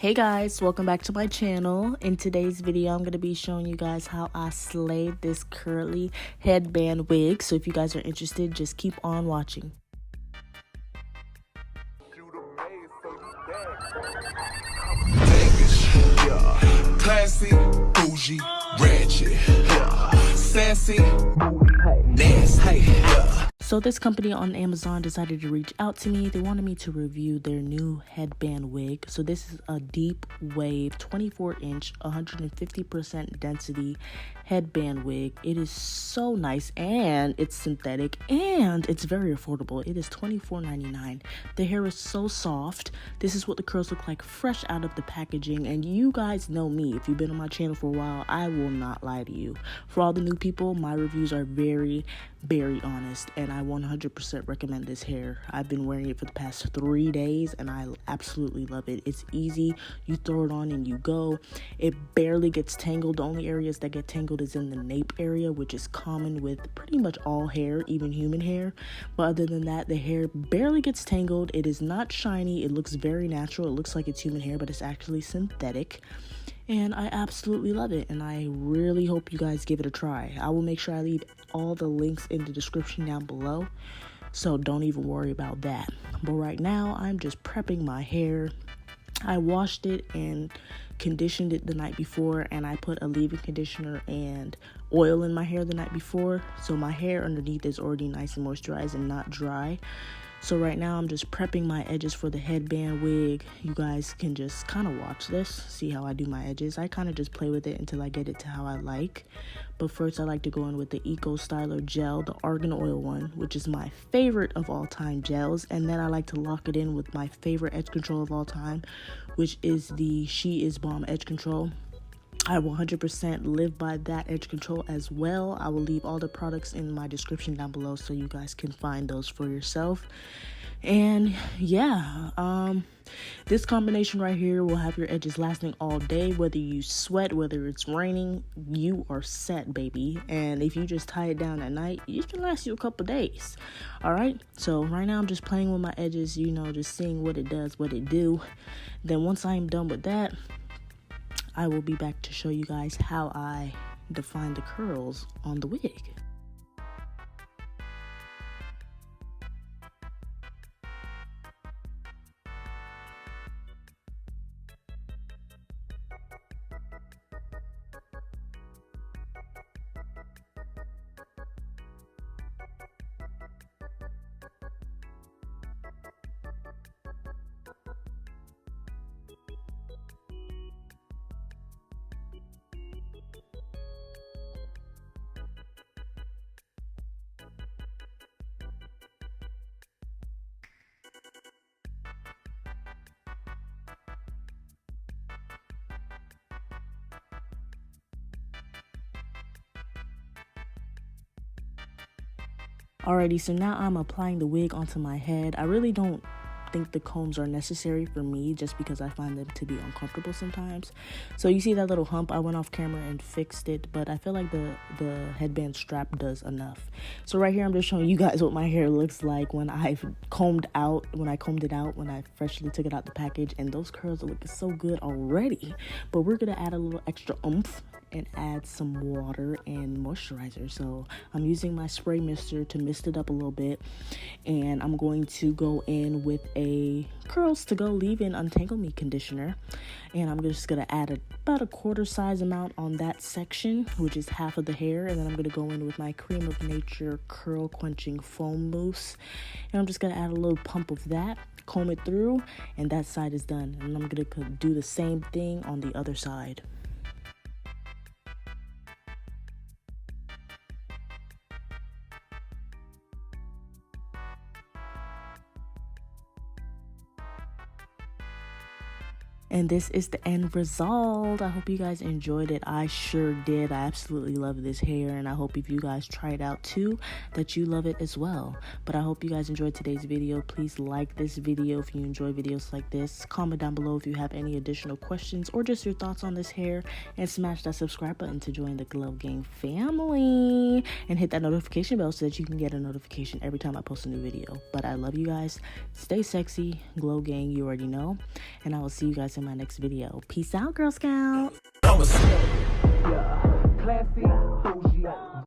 Hey guys, welcome back to my channel. In today's video, I'm going to be showing you guys how I slayed this curly headband wig. So if you guys are interested, just keep on watching. Classy, bougie, ratchet, sassy, nasty, So this company on Amazon decided to reach out to me. They wanted me to review their new headband wig. So this is a deep wave 24-inch 150% density headband wig. It is so nice and it's synthetic and it's very affordable. It is $24.99. The hair is so soft. This is what the curls look like fresh out of the packaging. And you guys know me. If you've been on my channel for a while, I will not lie to you. For all the new people, my reviews are very honest, and I 100% recommend this hair. I've been wearing it for the past 3 days and I absolutely love it. It's easy. You throw it on and you go. It barely gets tangled. The only areas that get tangled is in the nape area, which is common with pretty much all hair, even human hair. But other than that, the hair barely gets tangled. It is not shiny. It looks very natural. It looks like it's human hair, but it's actually synthetic. And I absolutely love it, and I really hope you guys give it a try. I will make sure I leave all the links in the description down below, so don't even worry about that. But right now, I'm just prepping my hair. I washed it and conditioned it the night before, and I put a leave-in conditioner and oil in my hair the night before, so my hair underneath is already nice and moisturized and not dry. So right now I'm just prepping my edges for the headband wig. You guys can just kind of watch this, see how I do my edges. I kind of just play with it until I get it to how I like. But first I like to go in with the Styler Gel, the Argon Oil one, which is my favorite of all time gels. And then I like to lock it in with my favorite edge control of all time, which is the She Is Bomb Edge Control. I 100% live by that edge control as well. I will leave all the products in my description down below so you guys can find those for yourself. And yeah, this combination right here will have your edges lasting all day. Whether you sweat, whether it's raining, you are set, baby. And if you just tie it down at night, it can last you a couple days. All right, so right now I'm just playing with my edges, you know, just seeing what it does, what it do. Then once I'm done with that, I will be back to show you guys how I define the curls on the wig. Alrighty, so now I'm applying the wig onto my head. I really don't think the combs are necessary for me just because I find them to be uncomfortable sometimes. So you see that little hump, I went off camera and fixed it, but I feel like the headband strap does enough. So right here I'm just showing you guys what my hair looks like when I combed it out, when I freshly took it out the package, and those curls are looking so good already. But we're gonna add a little extra oomph and add some water and moisturizer. So I'm using my spray mister to mist it up a little bit, and I'm going to go in with a Curls to Go leave-in Untangle Me conditioner, and I'm just gonna add about a quarter size amount on that section, which is half of the hair. And then I'm gonna go in with my Creme of Nature Curl Quenching Foam Mousse, and I'm just gonna add a little pump of that, comb it through, and that side is done. And I'm gonna do the same thing on the other side. And this is the end result. I hope you guys enjoyed it. I sure did. I absolutely love this hair, and I hope if you guys try it out too, that you love it as well. But I hope you guys enjoyed today's video. Please like this video if you enjoy videos like this. Comment down below if you have any additional questions or just your thoughts on this hair, and smash that subscribe button to join the Glow Gang family, and hit that notification bell so that you can get a notification every time I post a new video. But I love you guys. Stay sexy, Glow Gang, you already know, and I will see you guys in in my next video. Peace out, Girl Scout. I'm a